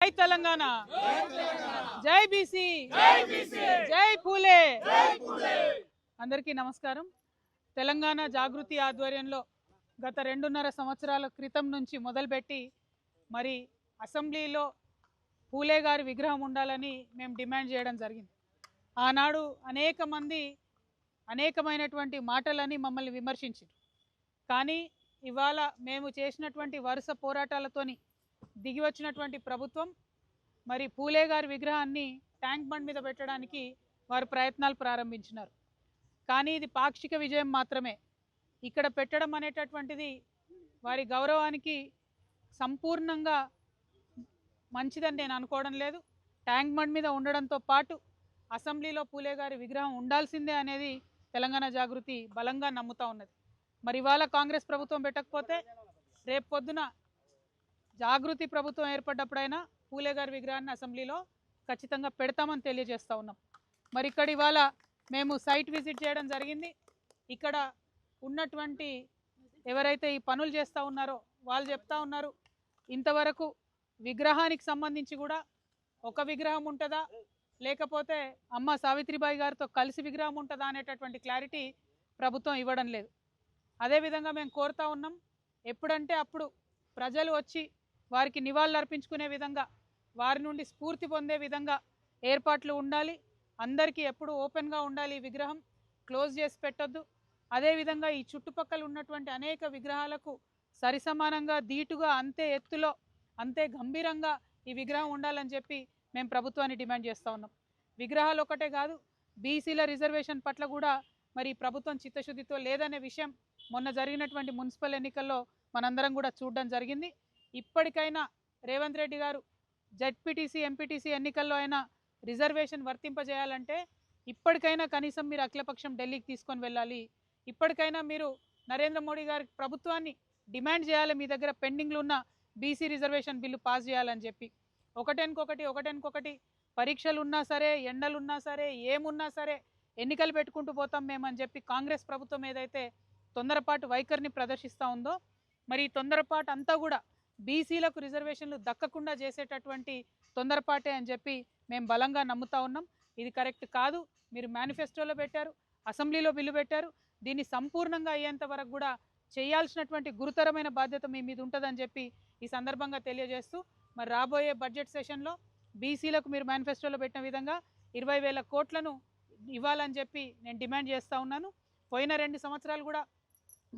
జై తెలంగాణ, జై బీసీ, జై పూలే. అందరికీ నమస్కారం. తెలంగాణ జాగృతి ఆధ్వర్యంలో గత 2.5 సంవత్సరాల క్రితం నుంచి మొదలుపెట్టి మరి అసెంబ్లీలో పూలే గారి విగ్రహం ఉండాలని మేము డిమాండ్ చేయడం జరిగింది. ఆనాడు అనేక మంది అనేకమైనటువంటి మాటలని మమ్మల్ని విమర్శించారు. కానీ ఇవాళ మేము చేసినటువంటి వరుస పోరాటాలతోని దిగి వచ్చినటువంటి ప్రభుత్వం మరి పూలే గారి విగ్రహాన్ని ట్యాంక్ బండ్ మీద పెట్టడానికి వారు ప్రయత్నాలు ప్రారంభించినారు. కానీ ఇది పాక్షిక విజయం మాత్రమే. ఇక్కడ పెట్టడం అనేటటువంటిది వారి గౌరవానికి సంపూర్ణంగా మంచిదని నేను అనుకోవడం లేదు. ట్యాంక్ బండ్ మీద ఉండడంతో పాటు అసెంబ్లీలో పూలే గారి విగ్రహం ఉండాల్సిందే అనేది తెలంగాణ జాగృతి బలంగా నమ్ముతా ఉన్నది. మరి ఇవాళ కాంగ్రెస్ ప్రభుత్వం పెట్టకపోతే రేపు పొద్దున జాగృతి ప్రభుత్వం ఏర్పడ్డప్పుడైనా పూలే గారి విగ్రహాన్ని అసెంబ్లీలో ఖచ్చితంగా పెడతామని తెలియజేస్తూ ఉన్నాం. మరి ఇక్కడ ఇవాళ మేము సైట్ విజిట్ చేయడం జరిగింది. ఇక్కడ ఉన్నటువంటి ఎవరైతే ఈ పనులు చేస్తూ ఉన్నారో వాళ్ళు చెప్తా ఉన్నారు, ఇంతవరకు విగ్రహానికి సంబంధించి కూడా ఒక విగ్రహం ఉంటుందా లేకపోతే అమ్మ సావిత్రిబాయి గారితో కలిసి విగ్రహం ఉంటుందా అనేటటువంటి క్లారిటీ ప్రభుత్వం ఇవ్వడం లేదు. అదేవిధంగా మేము కోరుతా ఉన్నాం, ఎప్పుడంటే అప్పుడు ప్రజలు వచ్చి వారికి నివాళులు అర్పించుకునే విధంగా, వారి నుండి స్ఫూర్తి పొందే విధంగా ఏర్పాట్లు ఉండాలి. అందరికీ ఎప్పుడు ఓపెన్గా ఉండాలి. ఈ విగ్రహం క్లోజ్ చేసి పెట్టొద్దు. అదేవిధంగా ఈ చుట్టుపక్కల ఉన్నటువంటి అనేక విగ్రహాలకు సరిసమానంగా ధీటుగా అంతే ఎత్తులో అంతే గంభీరంగా ఈ విగ్రహం ఉండాలని చెప్పి మేము ప్రభుత్వాన్ని డిమాండ్ చేస్తూ ఉన్నాం. విగ్రహాలు ఒకటే కాదు, బీసీల రిజర్వేషన్ పట్ల కూడా మరి ప్రభుత్వం చిత్తశుద్ధితో లేదనే విషయం మొన్న జరిగినటువంటి మున్సిపల్ ఎన్నికల్లో మనందరం కూడా చూడడం జరిగింది. ఇప్పటికైనా రేవంత్ రెడ్డి గారు జెడ్పీటీసీ ఎంపీటీసీ ఎన్నికల్లో అయినా రిజర్వేషన్ వర్తింపజేయాలంటే ఇప్పటికైనా కనీసం మీరు అఖిలపక్షం ఢిల్లీకి తీసుకొని వెళ్ళాలి. ఇప్పటికైనా మీరు నరేంద్ర మోడీ గారి ప్రభుత్వాన్ని డిమాండ్ చేయాలి, మీ దగ్గర పెండింగ్లు ఉన్న బీసీ రిజర్వేషన్ బిల్లు పాస్ చేయాలని చెప్పి. ఒకటెనుకొకటి పరీక్షలు ఉన్నా సరే, ఎండలున్నా సరే, ఏమున్నా సరే ఎన్నికలు పెట్టుకుంటూ పోతాం మేమని చెప్పి కాంగ్రెస్ ప్రభుత్వం ఏదైతే తొందరపాటు వైఖరిని ప్రదర్శిస్తూ ఉందో, మరి ఈ తొందరపాటు అంతా కూడా బీసీలకు రిజర్వేషన్లు దక్కకుండా చేసేటటువంటి తొందరపాటే అని చెప్పి మేము బలంగా నమ్ముతా ఉన్నాం. ఇది కరెక్ట్ కాదు. మీరు మేనిఫెస్టోలో పెట్టారు, అసెంబ్లీలో బిల్లు పెట్టారు. దీన్ని సంపూర్ణంగా అయ్యేంత వరకు కూడా చేయాల్సినటువంటి గురుతరమైన బాధ్యత మీ మీద ఉంటుందని చెప్పి ఈ సందర్భంగా తెలియజేస్తూ, మరి రాబోయే బడ్జెట్ సెషన్లో బీసీలకు మీరు మేనిఫెస్టోలో పెట్టిన విధంగా 20,000 కోట్లను ఇవ్వాలని చెప్పి నేను డిమాండ్ చేస్తూ ఉన్నాను. పోయిన 2 సంవత్సరాలు కూడా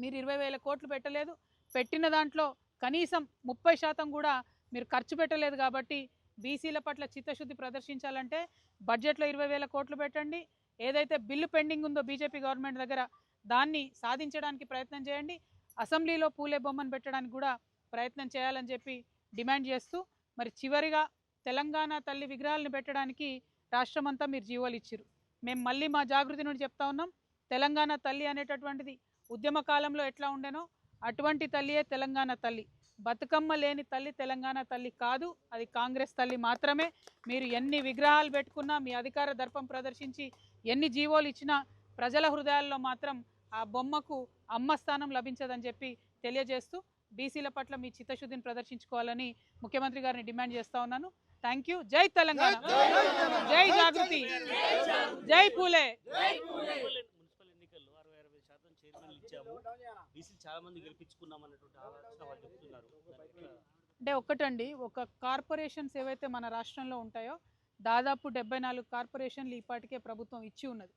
మీరు 20,000 కోట్లు పెట్టలేదు. పెట్టిన దాంట్లో కనీసం 30% కూడా మీరు ఖర్చు పెట్టలేదు. కాబట్టి బీసీల పట్ల చిత్తశుద్ధి ప్రదర్శించాలంటే బడ్జెట్లో 20,000 కోట్లు పెట్టండి. ఏదైతే బిల్లు పెండింగ్ ఉందో బీజేపీ గవర్నమెంట్ దగ్గర దాన్ని సాధించడానికి ప్రయత్నం చేయండి. అసెంబ్లీలో పూలే బొమ్మను పెట్టడానికి కూడా ప్రయత్నం చేయాలని చెప్పి డిమాండ్ చేస్తూ, మరి చివరిగా తెలంగాణ తల్లి విగ్రహాలను పెట్టడానికి రాష్ట్రమంతా మీరు జీవోలు ఇచ్చిరు. మేము మళ్ళీ మా జాగృతి నుండి చెప్తా ఉన్నాం, తెలంగాణ తల్లి అనేటటువంటిది ఉద్యమ కాలంలో ఎట్లా ఉండేనో అటువంటి తల్లియే తెలంగాణ తల్లి. బతుకమ్మ లేని తల్లి తెలంగాణ తల్లి కాదు, అది కాంగ్రెస్ తల్లి మాత్రమే. మీరు ఎన్ని విగ్రహాలు పెట్టుకున్నా, మీ అధికార దర్పం ప్రదర్శించి ఎన్ని జీవోలు ఇచ్చినా ప్రజల హృదయాల్లో మాత్రం ఆ బొమ్మకు అమ్మ స్థానం లభించదని చెప్పి తెలియజేస్తూ, బీసీల పట్ల మీ చిత్తశుద్ధిని ప్రదర్శించుకోవాలని ముఖ్యమంత్రి గారిని డిమాండ్ చేస్తా ఉన్నాను. Thank you. జై తెలంగాణ, జై జాగృతి, జై పూలే. అంటే ఒక్కటండి, ఒక కార్పొరేషన్స్ ఏవైతే మన రాష్ట్రంలో ఉంటాయో దాదాపు 74 కార్పొరేషన్లు ఈపాటికే ప్రభుత్వం ఇచ్చి ఉన్నది.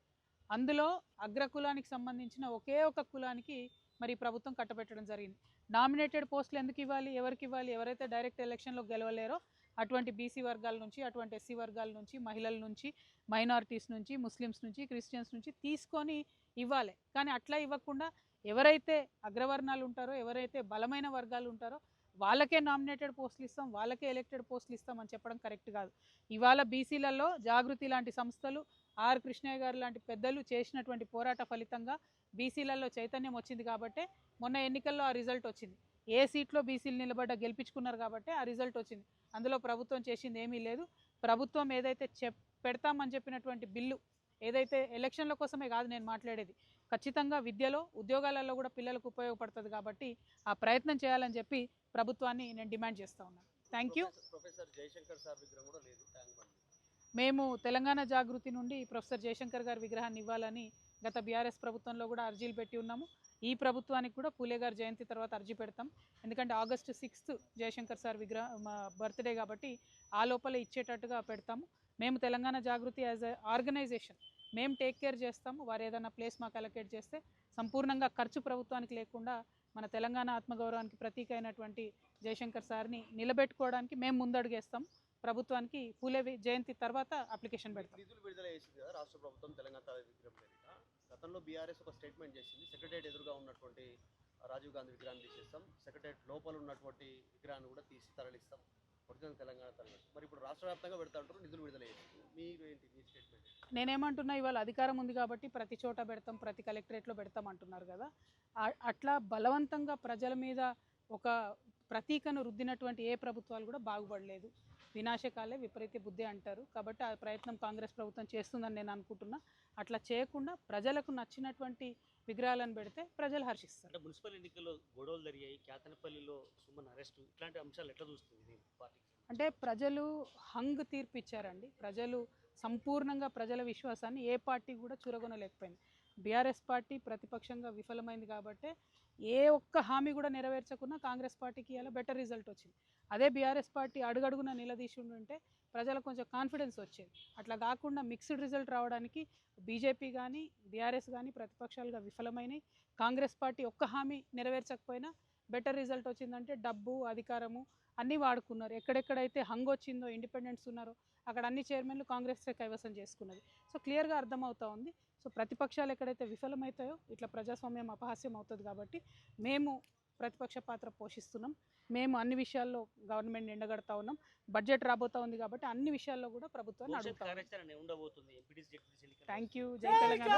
అందులో అగ్రకులానికి సంబంధించిన ఒకే ఒక కులానికి మరి ప్రభుత్వం కట్టబెట్టడం జరిగింది. నామినేటెడ్ పోస్టులు ఎందుకు ఇవ్వాలి, ఎవరికి ఇవ్వాలి? ఎవరైతే డైరెక్ట్ ఎలక్షన్లో గెలవలేరో అటువంటి బీసీ వర్గాల నుంచి, అటువంటి ఎస్సీ వర్గాల నుంచి, మహిళల నుంచి, మైనారిటీస్ నుంచి, ముస్లిమ్స్ నుంచి, క్రిస్టియన్స్ నుంచి తీసుకొని ఇవ్వాలి. కానీ అట్లా ఇవ్వకుండా ఎవరైతే అగ్రవర్ణాలు ఉంటారో, ఎవరైతే బలమైన వర్గాలు ఉంటారో వాళ్ళకే నామినేటెడ్ పోస్టులు ఇస్తాం, వాళ్ళకే ఎలక్టెడ్ పోస్టులు ఇస్తాం అని చెప్పడం కరెక్ట్ కాదు. ఇవాళ బీసీలలో జాగృతి లాంటి సంస్థలు, ఆర్ కృష్ణయ్య గారు లాంటి పెద్దలు చేసినటువంటి పోరాట ఫలితంగా బీసీలలో చైతన్యం వచ్చింది. కాబట్టే మొన్న ఎన్నికల్లో ఆ రిజల్ట్ వచ్చింది. ఏ సీట్లో బీసీలు నిలబడ్డ గెలిపించుకున్నారు కాబట్టి ఆ రిజల్ట్ వచ్చింది. అందులో ప్రభుత్వం చేసింది ఏమీ లేదు. ప్రభుత్వం ఏదైతే పెడతామని చెప్పినటువంటి బిల్లు ఏదైతే ఎలక్షన్ల కోసమే కాదు నేను మాట్లాడేది, ఖచ్చితంగా విద్యలో ఉద్యోగాలలో కూడా పిల్లలకు ఉపయోగపడుతుంది కాబట్టి ఆ ప్రయత్నం చేయాలని చెప్పి ప్రభుత్వాన్ని నేను డిమాండ్ చేస్తా ఉన్నాను. Thank you. Professor Jayashankar sir విగ్రహం కూడా లేదు ట్యాంక్ బండ్. మేము తెలంగాణ జాగృతి నుండి ప్రొఫెసర్ జయశంకర్ గారి విగ్రహాన్ని ఇవ్వాలని గత బీఆర్ఎస్ ప్రభుత్వంలో కూడా అర్జీలు పెట్టి ఉన్నాము. ఈ ప్రభుత్వానికి కూడా పూలే గారి జయంతి తర్వాత అర్జీ పెడతాం. ఎందుకంటే August 6th Jayashankar sir birthday కాబట్టి ఆ లోపల ఇచ్చేటట్టుగా పెడతాము. మేము తెలంగాణ జాగృతి యాజ్ ఎ ఆర్గనైజేషన్ మేము టేక్ కేర్ చేస్తాము. వారు ఏదైనా ప్లేస్ మాకు అలొకేట్ చేస్తే సంపూర్ణంగా ఖర్చు ప్రభుత్వానికి లేకుండా మన తెలంగాణ ఆత్మగౌరవానికి ప్రతీక అయినటువంటి జయశంకర్ సార్ని నిలబెట్టుకోవడానికి మేము ముందడుగేస్తాం. ప్రభుత్వానికి పూలే జయంతి తర్వాత అప్లికేషన్ పెడతాం. నిధులు విడుదల చేసింది కదా రాష్ట్ర ప్రభుత్వం తెలంగాణ తల విగ్రహం పేరిట. గతంలో బీఆర్ఎస్ ఒక స్టేట్మెంట్ చేసింది, సెక్రటరియట్ ఎదురుగా ఉన్నటువంటి రాజీవ్ గాంధీ విగ్రహాన్ని తీసేస్తాం, సెక్రటరియట్ లోపల ఉన్నటువంటి విగ్రహాన్ని కూడా తీసి తరలిస్తాం, ఒరిజినల్ తెలంగాణ తరలిస్తాం. మరి ఇప్పుడు రాష్ట్ర వ్యాప్తంగా పెడతా ఉంటారు, నిధులు విడుదల చేసింది. మీరు ఏంటి మీ స్టేట్మెంట్? నేనేమంటున్నా, ఇవాళ అధికారం ఉంది కాబట్టి ప్రతి చోట పెడతాం, ప్రతి కలెక్టరేట్లో పెడతాం అంటున్నారు కదా. అట్లా బలవంతంగా ప్రజల మీద ఒక ప్రతీకను రుద్దినటువంటి ఏ ప్రభుత్వాలు కూడా బాగుపడలేదు. వినాశకాలే విపరీత బుద్ధి అంటారు. కాబట్టి ఆ ప్రయత్నం కాంగ్రెస్ ప్రభుత్వం చేస్తుందని నేను అనుకుంటున్నా. అట్లా చేయకుండా ప్రజలకు నచ్చినటువంటి విగ్రహాలను పెడితే ప్రజలు హర్షిస్తారు. అంటే మున్సిపల్ ఎన్నికల్లో గొడవలు జరిగాయి, కేతనపల్లిలో సుమన్ అరెస్టు, ఇట్లాంటి అంశాలు ఎట్లా చూస్తుంది పార్టీ? అంటే ప్రజలు హంగ్ తీర్పు ఇచ్చారండి. ప్రజలు సంపూర్ణంగా ప్రజల విశ్వాసాన్ని ఏ పార్టీ కూడా చూరగొనలేకపోయింది. బీఆర్ఎస్ పార్టీ ప్రతిపక్షంగా విఫలమైంది కాబట్టి ఏ ఒక్క హామీ కూడా నెరవేర్చకుండా కాంగ్రెస్ పార్టీకి ఇలా బెటర్ రిజల్ట్ వచ్చింది. అదే బీఆర్ఎస్ పార్టీ అడుగడుగున నిలదీసి ఉంటే ప్రజలకు కొంచెం కాన్ఫిడెన్స్ వచ్చేది. అట్లా కాకుండా మిక్స్డ్ రిజల్ట్ రావడానికి బీజేపీ కానీ బీఆర్ఎస్ కానీ ప్రతిపక్షాలుగా విఫలమైనవి. కాంగ్రెస్ పార్టీ ఒక్క హామీ నెరవేర్చకపోయినా బెటర్ రిజల్ట్ వచ్చిందంటే డబ్బు అధికారము అన్నీ వాడుకున్నారు. ఎక్కడెక్కడైతే హంగ్ వచ్చిందో, ఇండిపెండెంట్స్ ఉన్నారో అక్కడ అన్ని చైర్మన్లు కాంగ్రెస్ కైవసం చేసుకున్నది. సో క్లియర్గా అర్థమవుతూ ఉంది. సో ప్రతిపక్షాలు ఎక్కడైతే విఫలమవుతాయో ఇట్లా ప్రజాస్వామ్యం అపహాస్యం అవుతుంది. కాబట్టి మేము ప్రతిపక్ష పాత్ర పోషిస్తున్నాం. మేము అన్ని విషయాల్లో గవర్నమెంట్ ఎండగడతా ఉన్నాం. బడ్జెట్ రాబోతా ఉంది కాబట్టి అన్ని విషయాల్లో కూడా ప్రభుత్వాన్ని అడుగుతాం. ఉండబోతుంది. Thank you. జై తెలంగాణ.